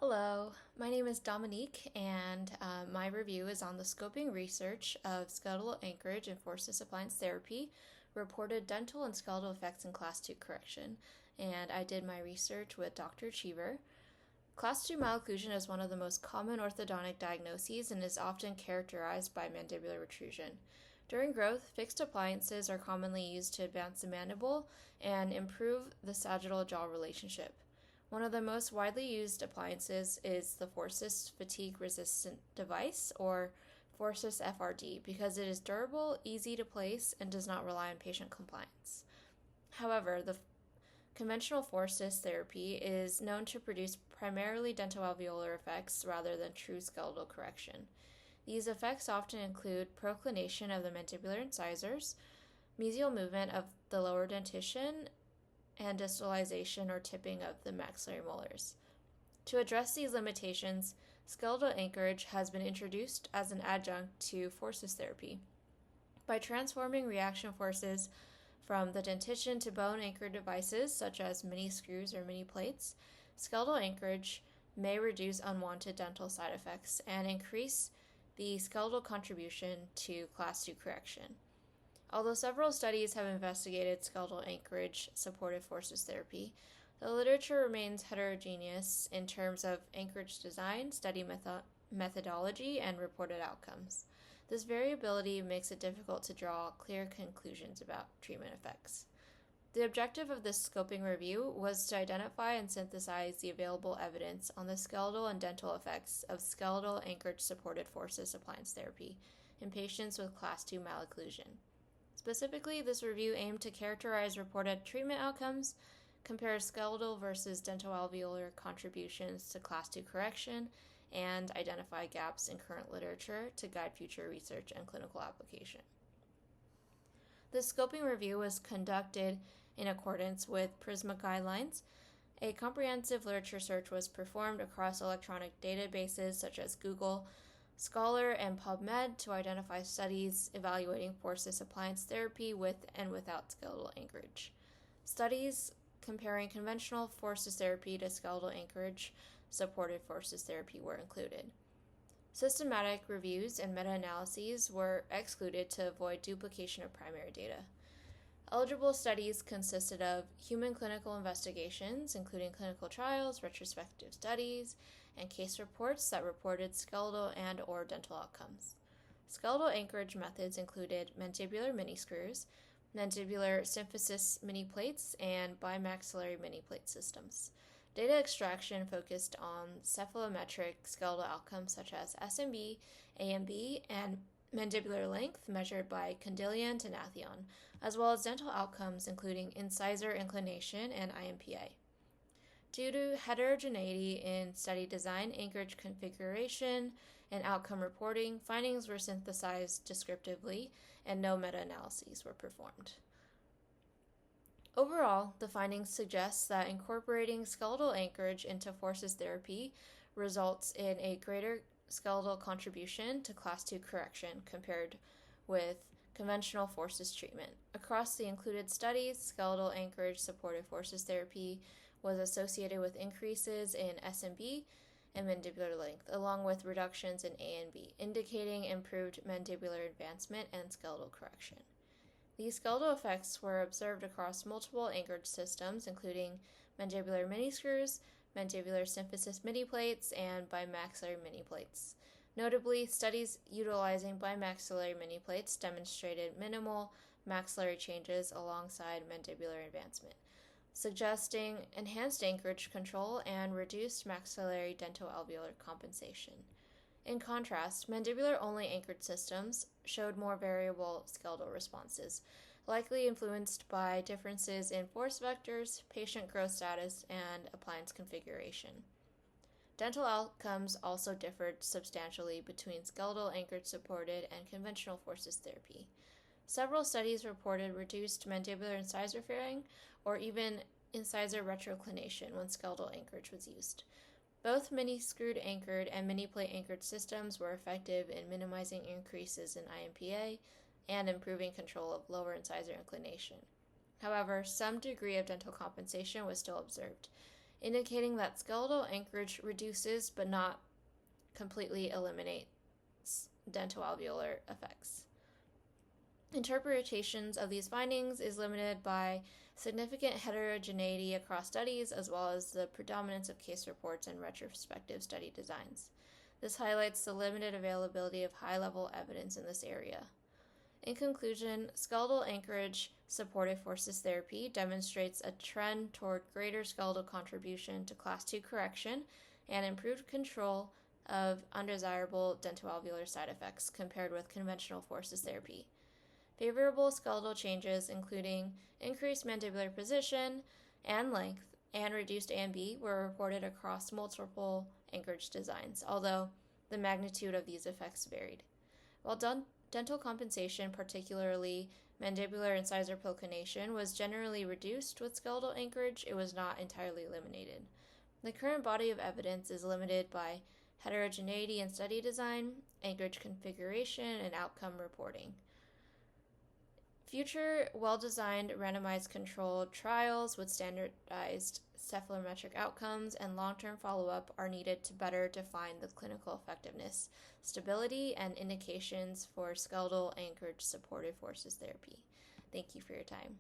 Hello, my name is Dominique, and my review is on the scoping research of skeletal anchorage and forceps appliance therapy, reported dental and skeletal effects in Class 2 correction. And I did my research with Dr. Cheever. Class 2 malocclusion is one of the most common orthodontic diagnoses and is often characterized by mandibular protrusion. During growth, fixed appliances are commonly used to advance the mandible and improve the sagittal-jaw relationship. One of the most widely used appliances is the forceps fatigue resistant device, or forceps FRD, because it is durable, easy to place, and does not rely on patient compliance. However, the conventional forceps therapy is known to produce primarily dentoalveolar effects rather than true skeletal correction. These effects often include proclination of the mandibular incisors, mesial movement of the lower dentition, and distalization or tipping of the maxillary molars. To address these limitations, skeletal anchorage has been introduced as an adjunct to forceps therapy. By transforming reaction forces from the dentition to bone anchored devices such as mini screws or mini plates, skeletal anchorage may reduce unwanted dental side effects and increase the skeletal contribution to Class 2 correction. Although several studies have investigated skeletal anchorage supportive forceps therapy, the literature remains heterogeneous in terms of anchorage design, study methodology, and reported outcomes. This variability makes it difficult to draw clear conclusions about treatment effects. The objective of this scoping review was to identify and synthesize the available evidence on the skeletal and dental effects of skeletal anchorage supported forceps appliance therapy in patients with Class 2 malocclusion. Specifically, this review aimed to characterize reported treatment outcomes, compare skeletal versus dentoalveolar contributions to Class 2 correction, and identify gaps in current literature to guide future research and clinical application. This scoping review was conducted in accordance with PRISMA guidelines. A comprehensive literature search was performed across electronic databases such as Google Scholar and PubMed to identify studies evaluating forceps appliance therapy with and without skeletal anchorage. Studies comparing conventional forceps therapy to skeletal anchorage supported forceps therapy were included. Systematic reviews and meta-analyses were excluded to avoid duplication of primary data. Eligible studies consisted of human clinical investigations, including clinical trials, retrospective studies, and case reports that reported skeletal and or dental outcomes. Skeletal anchorage methods included mandibular mini-screws, mandibular symphysis mini-plates, and bimaxillary mini-plate systems. Data extraction focused on cephalometric skeletal outcomes such as SMB, AMB, and mandibular length measured by condyle and tenathion, as well as dental outcomes including incisor inclination and IMPA. Due to heterogeneity in study design, anchorage configuration, and outcome reporting, findings were synthesized descriptively and no meta-analyses were performed. Overall, the findings suggest that incorporating skeletal anchorage into forceps therapy results in a greater skeletal contribution to Class 2 correction compared with conventional forceps treatment. Across the included studies, skeletal anchorage supported forceps therapy was associated with increases in SMB and mandibular length, along with reductions in A and B, indicating improved mandibular advancement and skeletal correction. These skeletal effects were observed across multiple anchorage systems, including mandibular mini-screws, mandibular symphysis mini-plates, and bimaxillary mini-plates. Notably, studies utilizing bimaxillary mini-plates demonstrated minimal maxillary changes alongside mandibular advancement, suggesting enhanced anchorage control and reduced maxillary dentoalveolar compensation. In contrast, mandibular-only anchored systems showed more variable skeletal responses, likely influenced by differences in force vectors, patient growth status, and appliance configuration. Dental outcomes also differed substantially between skeletal anchored supported and conventional forceps therapy. Several studies reported reduced mandibular incisor fairing or even incisor retroclination when skeletal anchorage was used. Both mini-screwed anchored and mini-plate anchored systems were effective in minimizing increases in IMPA and improving control of lower incisor inclination. However, some degree of dental compensation was still observed. indicating that skeletal anchorage reduces but not completely eliminates dental alveolar effects. Interpretations of these findings is limited by significant heterogeneity across studies, as well as the predominance of case reports and retrospective study designs. This highlights the limited availability of high-level evidence in this area. In conclusion, skeletal anchorage supportive forces therapy demonstrates a trend toward greater skeletal contribution to Class 2 correction and improved control of undesirable dentoalveolar side effects compared with conventional forces therapy. Favorable skeletal changes, including increased mandibular position and length and reduced AMB, were reported across multiple anchorage designs, although the magnitude of these effects varied. While dental compensation, particularly mandibular incisor proclination, was generally reduced with skeletal anchorage, it was not entirely eliminated. The current body of evidence is limited by heterogeneity in study design, anchorage configuration, and outcome reporting. Future well-designed randomized controlled trials with standardized cephalometric outcomes and long-term follow-up are needed to better define the clinical effectiveness, stability, and indications for skeletal anchorage supportive forces therapy. Thank you for your time.